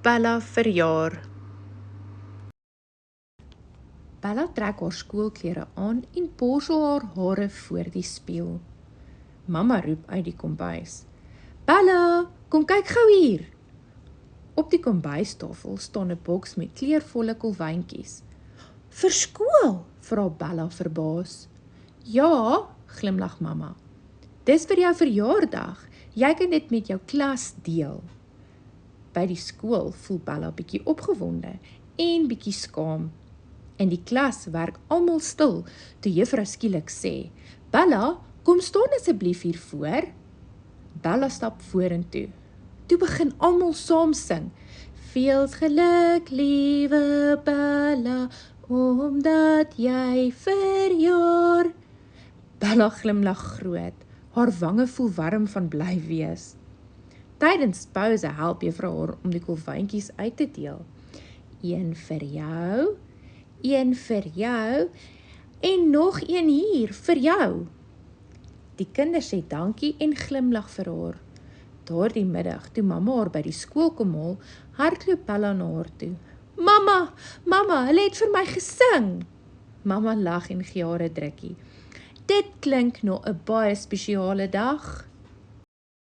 Bella verjaar. Bella trek haar skoolklere aan en borsel haar hare voor die spieël. Mamma roep uit die kombuis. Bella, kom kyk gou hier. Op die kombuistafel staan 'n boks met kleurvolle kolwyntjies. Vir skool, vra Bella verbaas. Ja, glimlag mamma. Dis vir jou verjaardag. Jy kan dit met jou klas deel. By die skool voel Bella bietjie opgewonde en bietjie skaam. In die klas werk almal stil toe juffrou skielik sê, Bella, kom staan asseblief hier voor. Bella stap vorentoe. Toe begin almal saam sing. Veel geluk, liewe Bella, omdat jy verjaar. Bella glimlag groot. Haar wange voel warm van bly wees. Tydens pouse help juffrou haar om die kolwyntjies uit te deel. Een vir jou, een vir jou en nog een hier vir jou. Die kinders sê dankie en glimlag vir haar. Daardie middag, toe mamma haar by die skool kom haal, hardloop Bella na haar toe. Mamma, hulle het vir my gesing. Mamma lag en gee haar 'n drukkie. Dit klink na 'n baie spesiale dag.